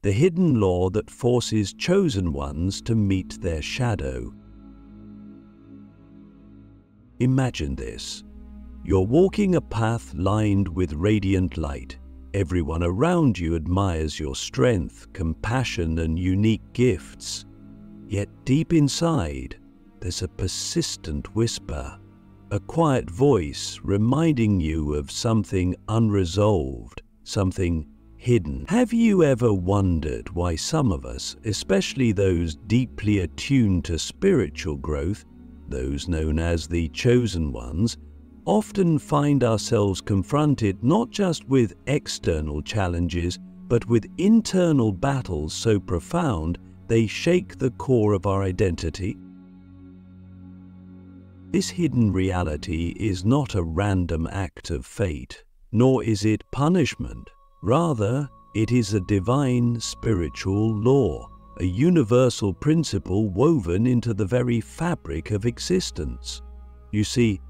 the hidden law that forces chosen ones to meet their shadow. Imagine this. You're walking a path lined with radiant light. Everyone around you admires your strength, compassion, and unique gifts. Yet deep inside, there's a persistent whisper, a quiet voice reminding you of something unresolved, something hidden. Have you ever wondered why some of us, especially those deeply attuned to spiritual growth, those known as the chosen ones, often find ourselves confronted not just with external challenges, but with internal battles so profound they shake the core of our identity? This hidden reality is not a random act of fate, nor is it punishment. Rather, it is a divine spiritual law, a universal principle woven into the very fabric of existence. You see,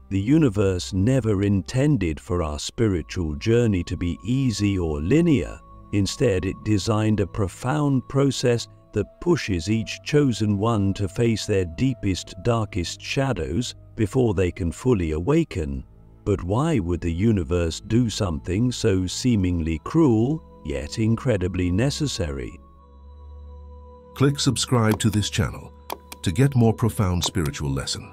the universe never intended for our spiritual journey to be easy or linear. Instead, it designed a profound process that pushes each chosen one to face their deepest, darkest shadows before they can fully awaken. But why would the universe do something so seemingly cruel, yet incredibly necessary? Click subscribe to this channel to get more profound spiritual lesson.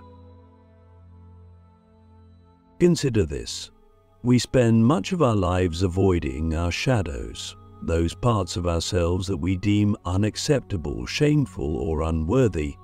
Consider this. We spend much of our lives avoiding our shadows, those parts of ourselves that we deem unacceptable, shameful, or unworthy.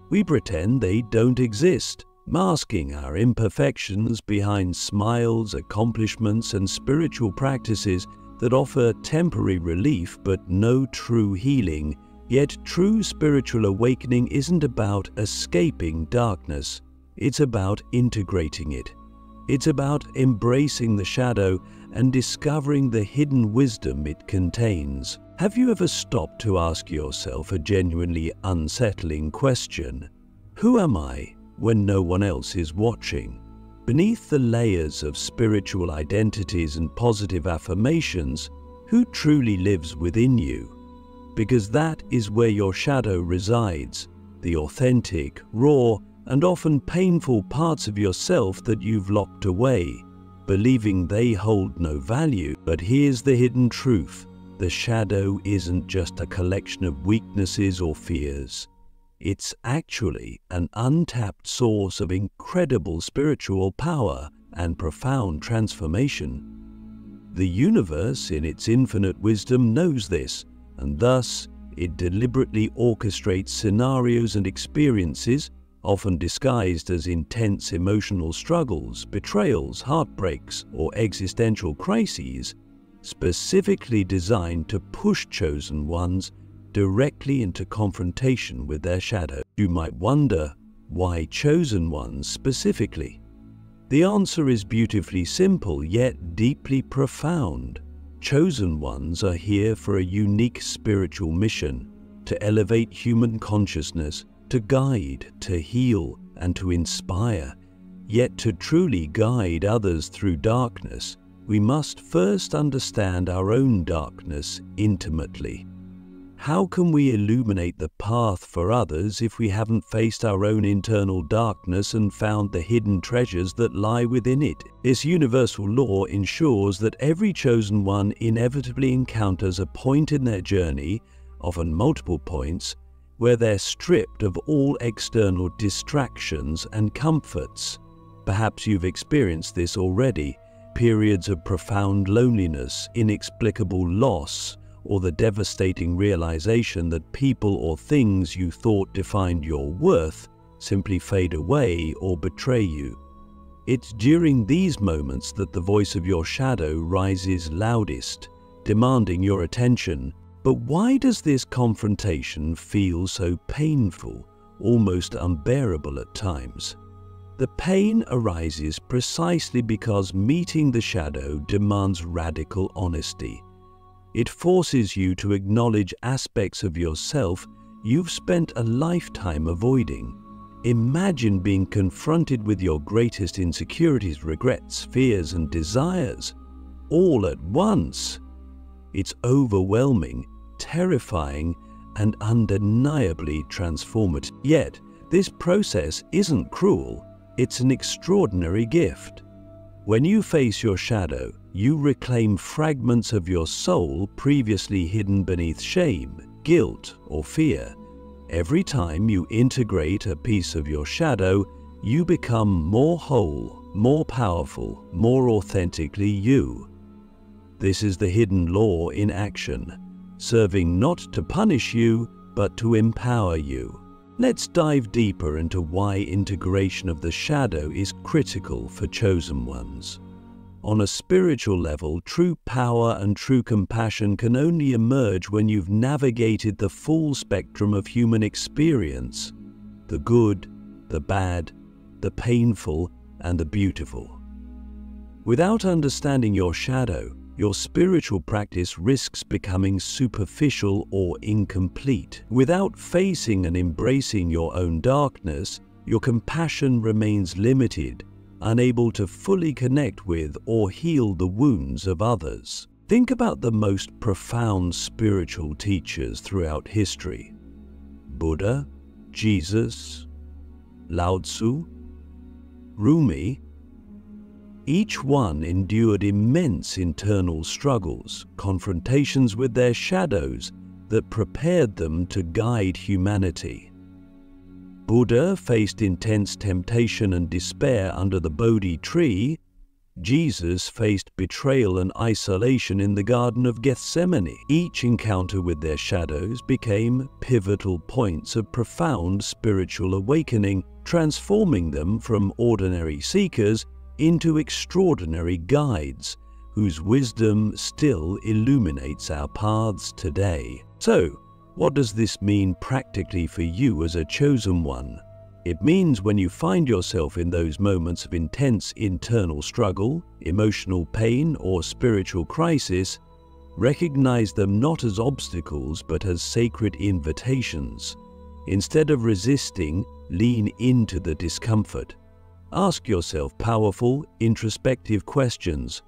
We pretend they don't exist, masking our imperfections behind smiles, accomplishments, and spiritual practices that offer temporary relief but no true healing. Yet true spiritual awakening isn't about escaping darkness. It's about integrating it. It's about embracing the shadow and discovering the hidden wisdom it contains. Have you ever stopped to ask yourself a genuinely unsettling question? Who am I when no one else is watching? Beneath the layers of spiritual identities and positive affirmations, who truly lives within you? Because that is where your shadow resides, the authentic, raw, and often painful parts of yourself that you've locked away, believing they hold no value. But here's the hidden truth. The shadow isn't just a collection of weaknesses or fears. It's actually an untapped source of incredible spiritual power and profound transformation. The universe, in its infinite wisdom, knows this, and thus it deliberately orchestrates scenarios and experiences, often disguised as intense emotional struggles, betrayals, heartbreaks, or existential crises, specifically designed to push chosen ones directly into confrontation with their shadow. You might wonder, why chosen ones specifically? The answer is beautifully simple, yet deeply profound. Chosen ones are here for a unique spiritual mission, to elevate human consciousness, to guide, to heal, and to inspire. Yet to truly guide others through darkness, we must first understand our own darkness intimately. How can we illuminate the path for others if we haven't faced our own internal darkness and found the hidden treasures that lie within it? This universal law ensures that every chosen one inevitably encounters a point in their journey, often multiple points, where they're stripped of all external distractions and comforts. Perhaps you've experienced this already, periods of profound loneliness, inexplicable loss, or the devastating realization that people or things you thought defined your worth simply fade away or betray you. It's during these moments that the voice of your shadow rises loudest, demanding your attention. But why does this confrontation feel so painful, almost unbearable at times? The pain arises precisely because meeting the shadow demands radical honesty. It forces you to acknowledge aspects of yourself you've spent a lifetime avoiding. Imagine being confronted with your greatest insecurities, regrets, fears, and desires, all at once. It's overwhelming, terrifying and undeniably transformative. Yet, this process isn't cruel, it's an extraordinary gift. When you face your shadow, you reclaim fragments of your soul previously hidden beneath shame, guilt, or fear. Every time you integrate a piece of your shadow, you become more whole, more powerful, more authentically you. This is the hidden law in action, serving not to punish you, but to empower you. Let's dive deeper into why integration of the shadow is critical for chosen ones. On a spiritual level, true power and true compassion can only emerge when you've navigated the full spectrum of human experience: the good, the bad, the painful, and the beautiful. Without understanding your shadow, your spiritual practice risks becoming superficial or incomplete. Without facing and embracing your own darkness, your compassion remains limited, unable to fully connect with or heal the wounds of others. Think about the most profound spiritual teachers throughout history: Buddha, Jesus, Lao Tzu, Rumi. Each one endured immense internal struggles, confrontations with their shadows that prepared them to guide humanity. Buddha faced intense temptation and despair under the Bodhi tree. Jesus faced betrayal and isolation in the Garden of Gethsemane. Each encounter with their shadows became pivotal points of profound spiritual awakening, transforming them from ordinary seekers into extraordinary guides, whose wisdom still illuminates our paths today. So, what does this mean practically for you as a chosen one? It means when you find yourself in those moments of intense internal struggle, emotional pain, or spiritual crisis, recognize them not as obstacles but as sacred invitations. Instead of resisting, lean into the discomfort. Ask yourself powerful, introspective questions.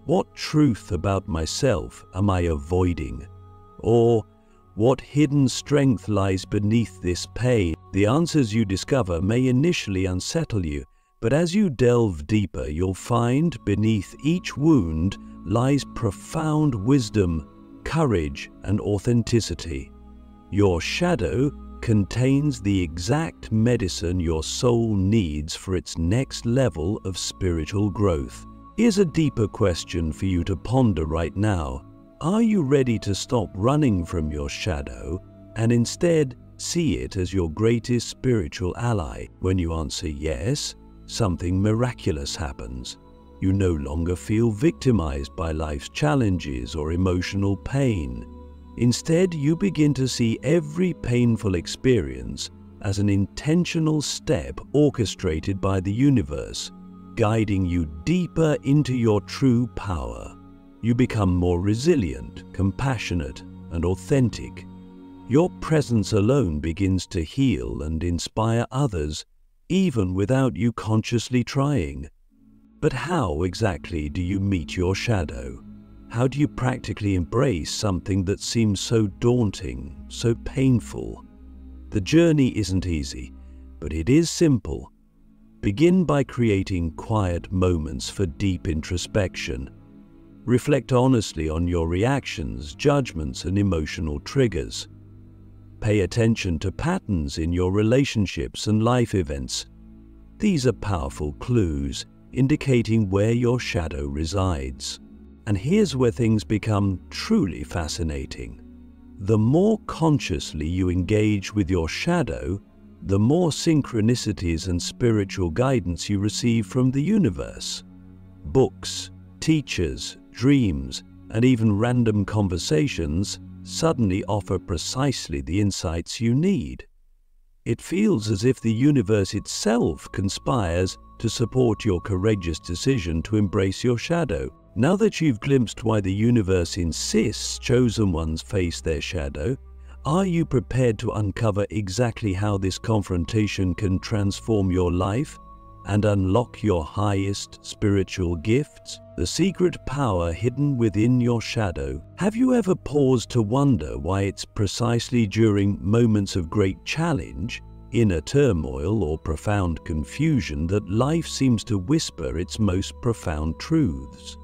What truth about myself am I avoiding? Or, what hidden strength lies beneath this pain? The answers you discover may initially unsettle you, but as you delve deeper, you'll find beneath each wound lies profound wisdom, courage, and authenticity. Your shadow contains the exact medicine your soul needs for its next level of spiritual growth. Here's a deeper question for you to ponder right now. Are you ready to stop running from your shadow and instead see it as your greatest spiritual ally? When you answer yes, something miraculous happens. You no longer feel victimized by life's challenges or emotional pain. Instead, you begin to see every painful experience as an intentional step orchestrated by the universe, guiding you deeper into your true power. You become more resilient, compassionate, and authentic. Your presence alone begins to heal and inspire others, even without you consciously trying. But how exactly do you meet your shadow? How do you practically embrace something that seems so daunting, so painful? The journey isn't easy, but it is simple. Begin by creating quiet moments for deep introspection. Reflect honestly on your reactions, judgments, and emotional triggers. Pay attention to patterns in your relationships and life events. These are powerful clues indicating where your shadow resides. And here's where things become truly fascinating. The more consciously you engage with your shadow, the more synchronicities and spiritual guidance you receive from the universe. Books, teachers, dreams, and even random conversations suddenly offer precisely the insights you need. It feels as if the universe itself conspires to support your courageous decision to embrace your shadow. Now that you've glimpsed why the universe insists chosen ones face their shadow, are you prepared to uncover exactly how this confrontation can transform your life and unlock your highest spiritual gifts, the secret power hidden within your shadow. Have you ever paused to wonder why it's precisely during moments of great challenge, inner turmoil, or profound confusion that life seems to whisper its most profound truths?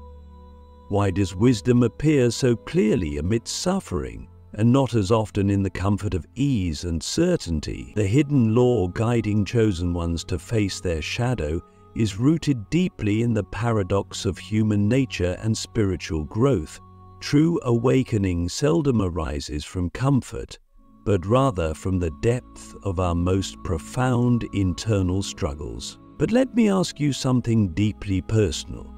Why does wisdom appear so clearly amidst suffering, and not as often in the comfort of ease and certainty? The hidden law guiding chosen ones to face their shadow is rooted deeply in the paradox of human nature and spiritual growth. True awakening seldom arises from comfort, but rather from the depth of our most profound internal struggles. But let me ask you something deeply personal.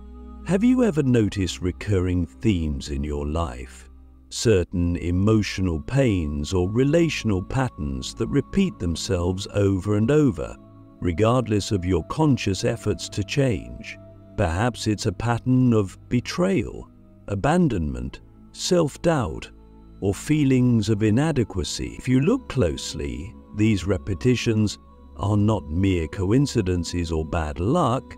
Have you ever noticed recurring themes in your life? Certain emotional pains or relational patterns that repeat themselves over and over, regardless of your conscious efforts to change? Perhaps it's a pattern of betrayal, abandonment, self-doubt, or feelings of inadequacy. If you look closely, these repetitions are not mere coincidences or bad luck.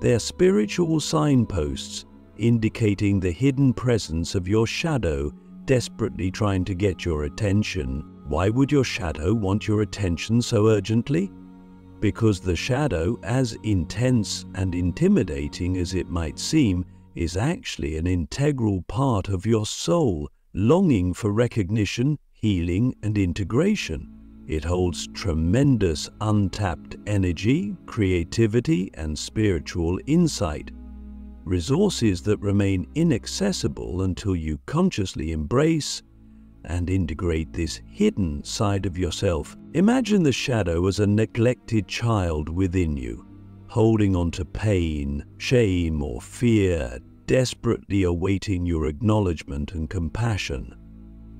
They are spiritual signposts indicating the hidden presence of your shadow desperately trying to get your attention. Why would your shadow want your attention so urgently? Because the shadow, as intense and intimidating as it might seem, is actually an integral part of your soul, longing for recognition, healing, and integration. It holds tremendous untapped energy, creativity, and spiritual insight, resources that remain inaccessible until you consciously embrace and integrate this hidden side of yourself. Imagine the shadow as a neglected child within you, holding on to pain, shame, or fear, desperately awaiting your acknowledgement and compassion.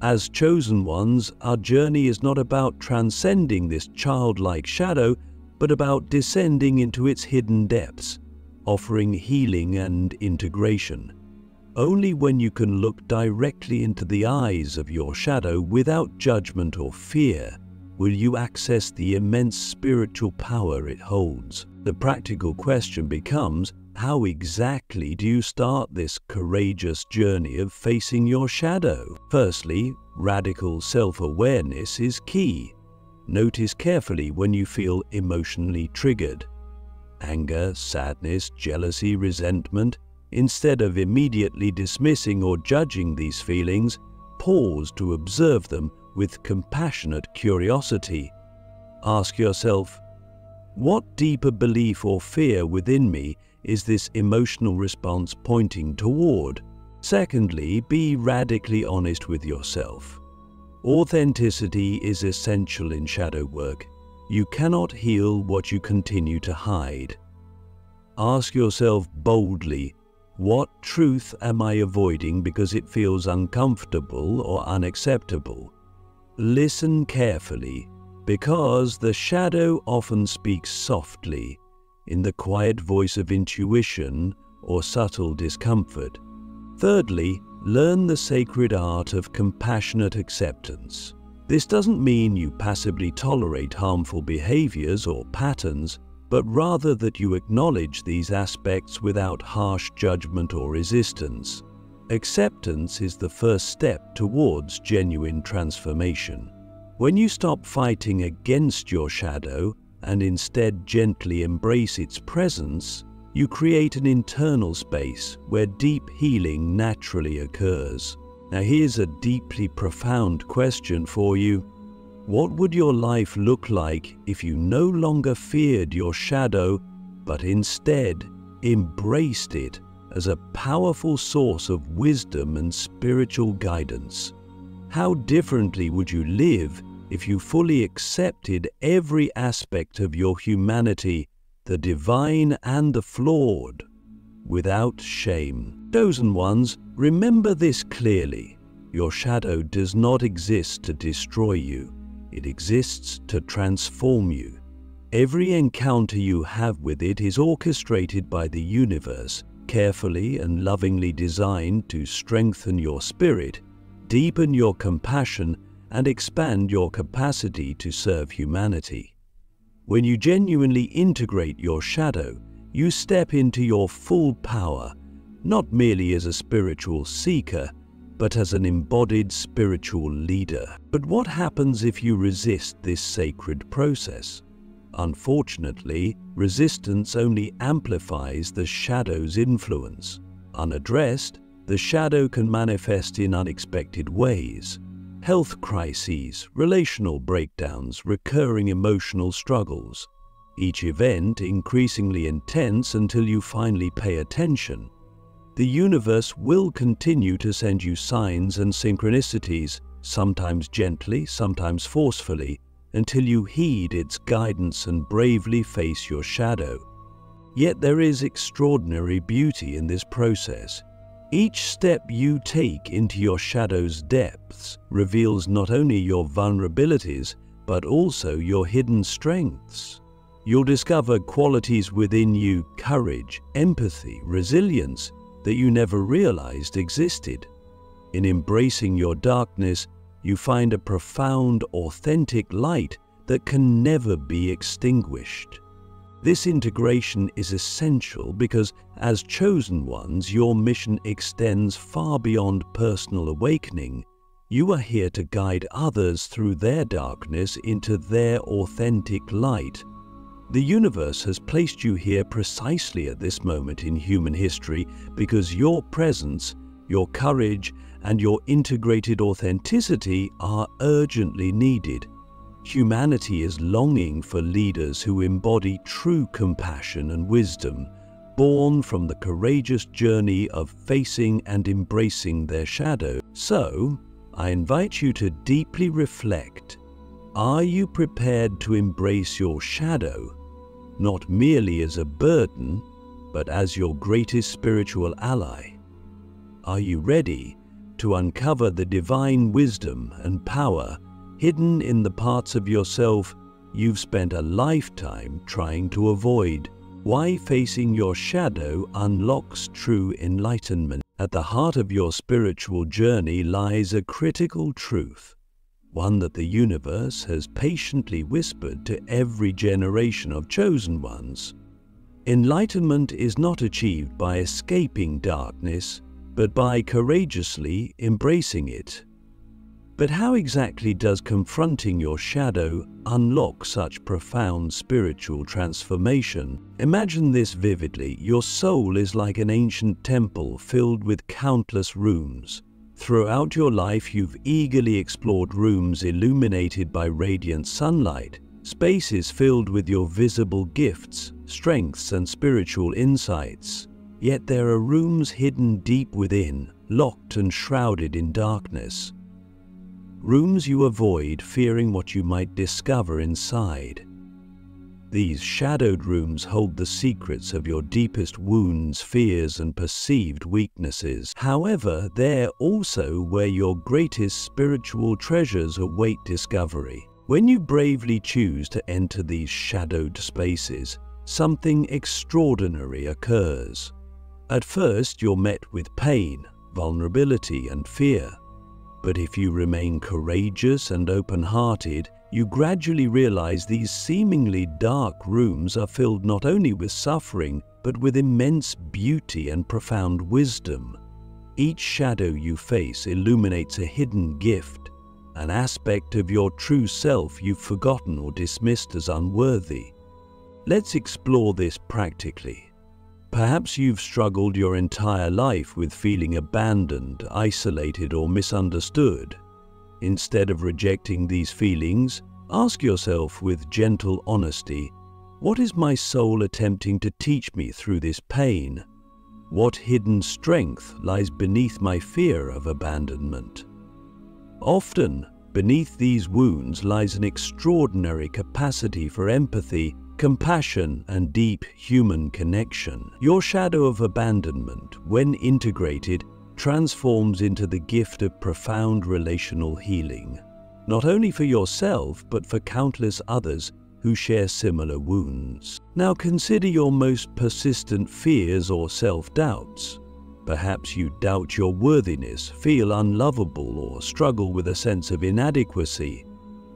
As chosen ones, our journey is not about transcending this childlike shadow, but about descending into its hidden depths, offering healing and integration. Only when you can look directly into the eyes of your shadow without judgment or fear will you access the immense spiritual power it holds. The practical question becomes, how exactly do you start this courageous journey of facing your shadow? Firstly, radical self-awareness is key. Notice carefully when you feel emotionally triggered. Anger, sadness, jealousy, resentment. Instead of immediately dismissing or judging these feelings, pause to observe them with compassionate curiosity. Ask yourself, what deeper belief or fear within me is this emotional response pointing toward? Secondly, be radically honest with yourself. Authenticity is essential in shadow work. You cannot heal what you continue to hide. Ask yourself boldly, what truth am I avoiding because it feels uncomfortable or unacceptable? Listen carefully, because the shadow often speaks softly, in the quiet voice of intuition or subtle discomfort. Thirdly, learn the sacred art of compassionate acceptance. This doesn't mean you passively tolerate harmful behaviors or patterns, but rather that you acknowledge these aspects without harsh judgment or resistance. Acceptance is the first step towards genuine transformation. When you stop fighting against your shadow and instead gently embrace its presence, you create an internal space where deep healing naturally occurs. Now here's a deeply profound question for you. What would your life look like if you no longer feared your shadow, but instead embraced it as a powerful source of wisdom and spiritual guidance? How differently would you live if you fully accepted every aspect of your humanity, the divine and the flawed, without shame? Chosen ones, remember this clearly. Your shadow does not exist to destroy you. It exists to transform you. Every encounter you have with it is orchestrated by the universe, carefully and lovingly designed to strengthen your spirit, deepen your compassion, and expand your capacity to serve humanity. When you genuinely integrate your shadow, you step into your full power, not merely as a spiritual seeker, but as an embodied spiritual leader. But what happens if you resist this sacred process? Unfortunately, resistance only amplifies the shadow's influence. Unaddressed, the shadow can manifest in unexpected ways. Health crises, relational breakdowns, recurring emotional struggles. Each event increasingly intense until you finally pay attention. The universe will continue to send you signs and synchronicities, sometimes gently, sometimes forcefully, until you heed its guidance and bravely face your shadow. Yet there is extraordinary beauty in this process. Each step you take into your shadow's depths reveals not only your vulnerabilities, but also your hidden strengths. You'll discover qualities within you, courage, empathy, resilience, that you never realized existed. In embracing your darkness, you find a profound, authentic light that can never be extinguished. This integration is essential because, as chosen ones, your mission extends far beyond personal awakening. You are here to guide others through their darkness into their authentic light. The universe has placed you here precisely at this moment in human history because your presence, your courage, and your integrated authenticity are urgently needed. Humanity is longing for leaders who embody true compassion and wisdom, born from the courageous journey of facing and embracing their shadow. So, I invite you to deeply reflect. Are you prepared to embrace your shadow, not merely as a burden, but as your greatest spiritual ally? Are you ready to uncover the divine wisdom and power hidden in the parts of yourself you've spent a lifetime trying to avoid? Why facing your shadow unlocks true enlightenment. At the heart of your spiritual journey lies a critical truth, one that the universe has patiently whispered to every generation of chosen ones. Enlightenment is not achieved by escaping darkness, but by courageously embracing it. But how exactly does confronting your shadow unlock such profound spiritual transformation? Imagine this vividly. Your soul is like an ancient temple filled with countless rooms. Throughout your life, you've eagerly explored rooms illuminated by radiant sunlight, spaces filled with your visible gifts, strengths, and spiritual insights. Yet there are rooms hidden deep within, locked and shrouded in darkness. Rooms you avoid, fearing what you might discover inside. These shadowed rooms hold the secrets of your deepest wounds, fears, and perceived weaknesses. However, they're also where your greatest spiritual treasures await discovery. When you bravely choose to enter these shadowed spaces, something extraordinary occurs. At first, you're met with pain, vulnerability, and fear. But if you remain courageous and open-hearted, you gradually realize these seemingly dark rooms are filled not only with suffering, but with immense beauty and profound wisdom. Each shadow you face illuminates a hidden gift, an aspect of your true self you've forgotten or dismissed as unworthy. Let's explore this practically. Perhaps you've struggled your entire life with feeling abandoned, isolated, or misunderstood. Instead of rejecting these feelings, ask yourself with gentle honesty, what is my soul attempting to teach me through this pain? What hidden strength lies beneath my fear of abandonment? Often, beneath these wounds lies an extraordinary capacity for empathy, compassion, and deep human connection. Your shadow of abandonment, when integrated, transforms into the gift of profound relational healing, not only for yourself, but for countless others who share similar wounds. Now consider your most persistent fears or self-doubts. Perhaps you doubt your worthiness, feel unlovable, or struggle with a sense of inadequacy.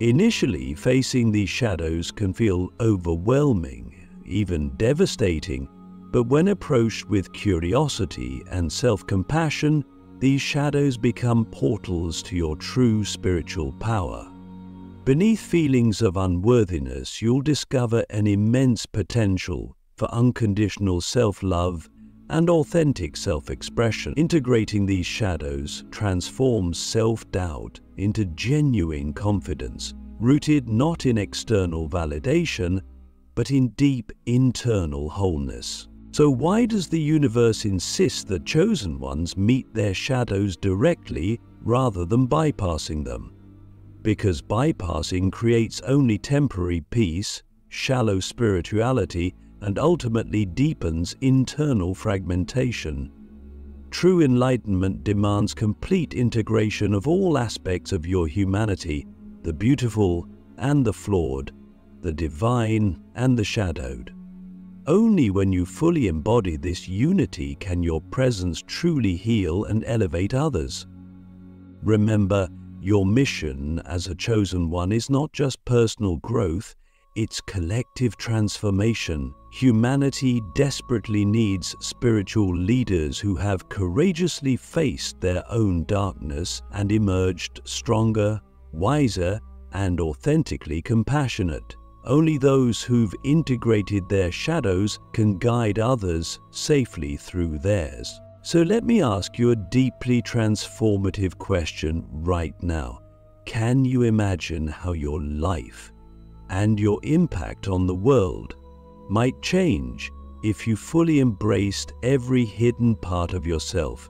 Initially, facing these shadows can feel overwhelming, even devastating, but when approached with curiosity and self-compassion, these shadows become portals to your true spiritual power. Beneath feelings of unworthiness, you'll discover an immense potential for unconditional self-love and authentic self-expression. Integrating these shadows transforms self-doubt into genuine confidence, rooted not in external validation, but in deep internal wholeness. So why does the universe insist that chosen ones meet their shadows directly rather than bypassing them? Because bypassing creates only temporary peace, shallow spirituality, and ultimately deepens internal fragmentation. True enlightenment demands complete integration of all aspects of your humanity, the beautiful and the flawed, the divine and the shadowed. Only when you fully embody this unity can your presence truly heal and elevate others. Remember, your mission as a chosen one is not just personal growth, it's collective transformation. Humanity desperately needs spiritual leaders who have courageously faced their own darkness and emerged stronger, wiser, and authentically compassionate. Only those who've integrated their shadows can guide others safely through theirs. So let me ask you a deeply transformative question right now. Can you imagine how your life and your impact on the world might change if you fully embraced every hidden part of yourself?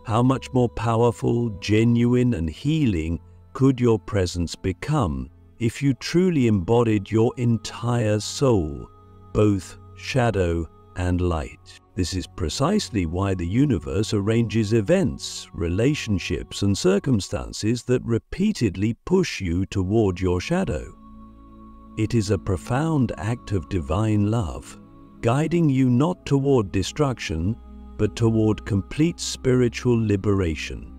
How much more powerful, genuine, and healing could your presence become if you truly embodied your entire soul, both shadow and light? This is precisely why the universe arranges events, relationships, and circumstances that repeatedly push you toward your shadow. It is a profound act of divine love, guiding you not toward destruction, but toward complete spiritual liberation.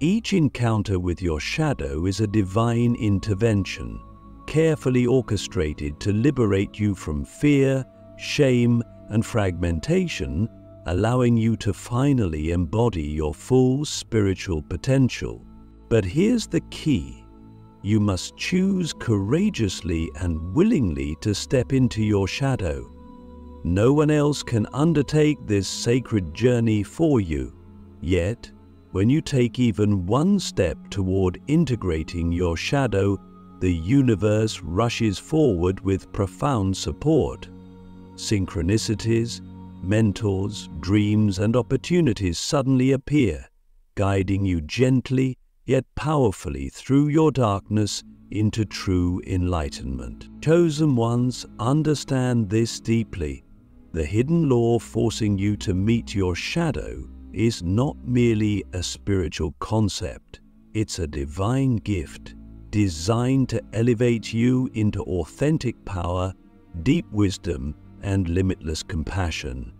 Each encounter with your shadow is a divine intervention, carefully orchestrated to liberate you from fear, shame, and fragmentation, allowing you to finally embody your full spiritual potential. But here's the key. You must choose courageously and willingly to step into your shadow. No one else can undertake this sacred journey for you. Yet, when you take even one step toward integrating your shadow, the universe rushes forward with profound support. Synchronicities, mentors, dreams, and opportunities suddenly appear, guiding you gently yet powerfully through your darkness into true enlightenment. Chosen ones understand this deeply. The hidden law forcing you to meet your shadow is not merely a spiritual concept. It's a divine gift designed to elevate you into authentic power, deep wisdom, and limitless compassion.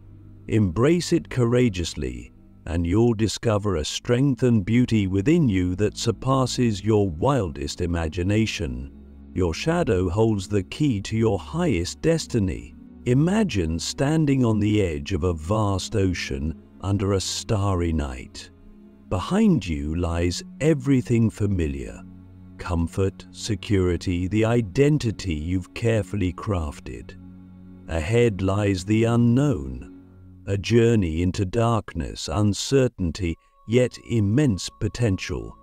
Embrace it courageously, and you'll discover a strength and beauty within you that surpasses your wildest imagination. Your shadow holds the key to your highest destiny. Imagine standing on the edge of a vast ocean under a starry night. Behind you lies everything familiar: comfort, security, the identity you've carefully crafted. Ahead lies the unknown, a journey into darkness, uncertainty, yet immense potential.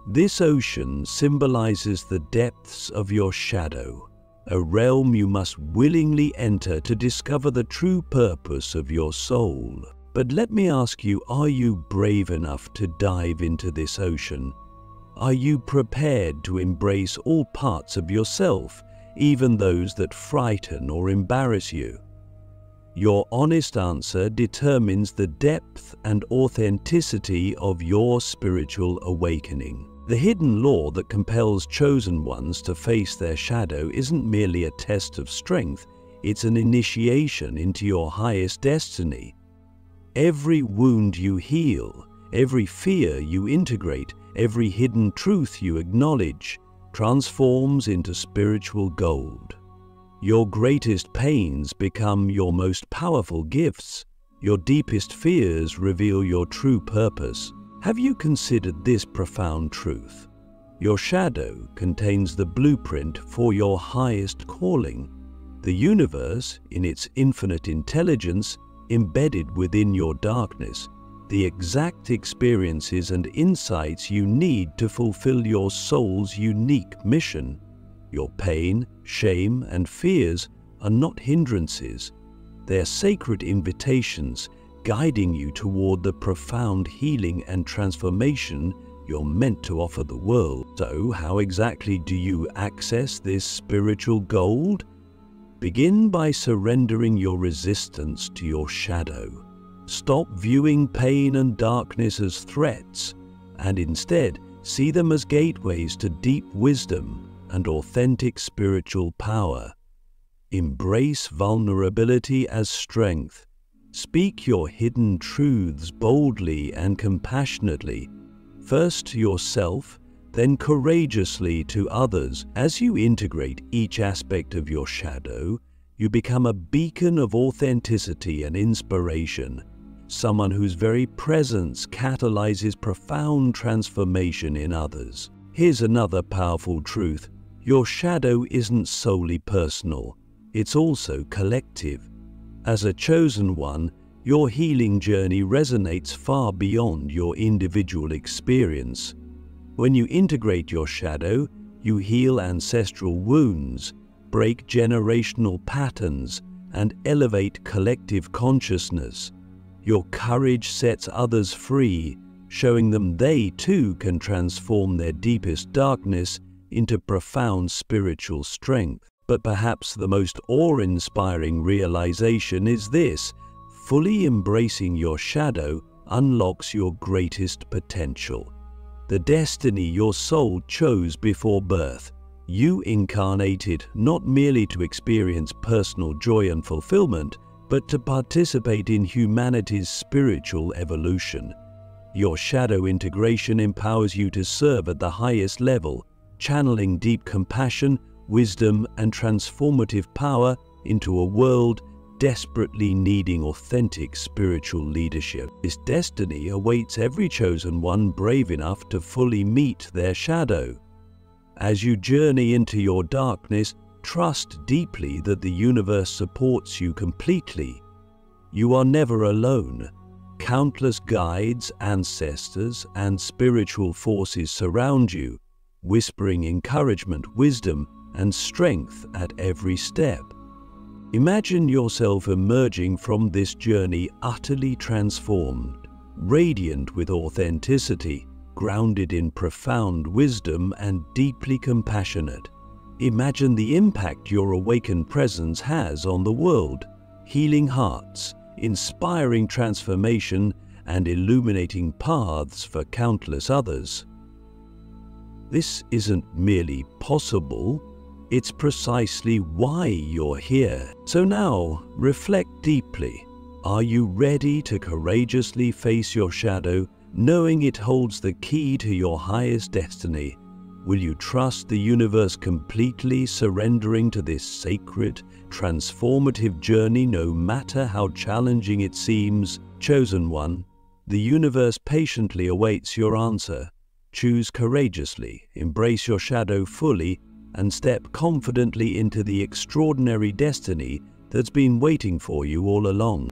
This ocean symbolizes the depths of your shadow, a realm you must willingly enter to discover the true purpose of your soul. But let me ask you, are you brave enough to dive into this ocean? Are you prepared to embrace all parts of yourself, even those that frighten or embarrass you? Your honest answer determines the depth and authenticity of your spiritual awakening. The hidden law that compels chosen ones to face their shadow isn't merely a test of strength, it's an initiation into your highest destiny. Every wound you heal, every fear you integrate, every hidden truth you acknowledge, transforms into spiritual gold. Your greatest pains become your most powerful gifts. Your deepest fears reveal your true purpose. Have you considered this profound truth? Your shadow contains the blueprint for your highest calling. The universe, in its infinite intelligence, embedded within your darkness, the exact experiences and insights you need to fulfill your soul's unique mission. Your pain, shame, and fears are not hindrances. They're sacred invitations guiding you toward the profound healing and transformation you're meant to offer the world. So, how exactly do you access this spiritual gold? Begin by surrendering your resistance to your shadow. Stop viewing pain and darkness as threats, and instead see them as gateways to deep wisdom and authentic spiritual power. Embrace vulnerability as strength. Speak your hidden truths boldly and compassionately, first to yourself, then courageously to others. As you integrate each aspect of your shadow, you become a beacon of authenticity and inspiration, someone whose very presence catalyzes profound transformation in others. Here's another powerful truth. Your shadow isn't solely personal, it's also collective. As a chosen one, your healing journey resonates far beyond your individual experience. When you integrate your shadow, you heal ancestral wounds, break generational patterns, and elevate collective consciousness. Your courage sets others free, showing them they too can transform their deepest darkness into profound spiritual strength. But perhaps the most awe-inspiring realization is this: fully embracing your shadow unlocks your greatest potential. The destiny your soul chose before birth. You incarnated not merely to experience personal joy and fulfillment, but to participate in humanity's spiritual evolution. Your shadow integration empowers you to serve at the highest level, channeling deep compassion, wisdom, and transformative power into a world desperately needing authentic spiritual leadership. This destiny awaits every chosen one brave enough to fully meet their shadow. As you journey into your darkness, trust deeply that the universe supports you completely. You are never alone. Countless guides, ancestors, and spiritual forces surround you, whispering encouragement, wisdom, and strength at every step. Imagine yourself emerging from this journey utterly transformed, radiant with authenticity, grounded in profound wisdom, and deeply compassionate. Imagine the impact your awakened presence has on the world, healing hearts, inspiring transformation, and illuminating paths for countless others. This isn't merely possible, it's precisely why you're here. So now, reflect deeply. Are you ready to courageously face your shadow, knowing it holds the key to your highest destiny? Will you trust the universe completely, surrendering to this sacred, transformative journey no matter how challenging it seems? Chosen one, the universe patiently awaits your answer. Choose courageously, embrace your shadow fully, and step confidently into the extraordinary destiny that's been waiting for you all along.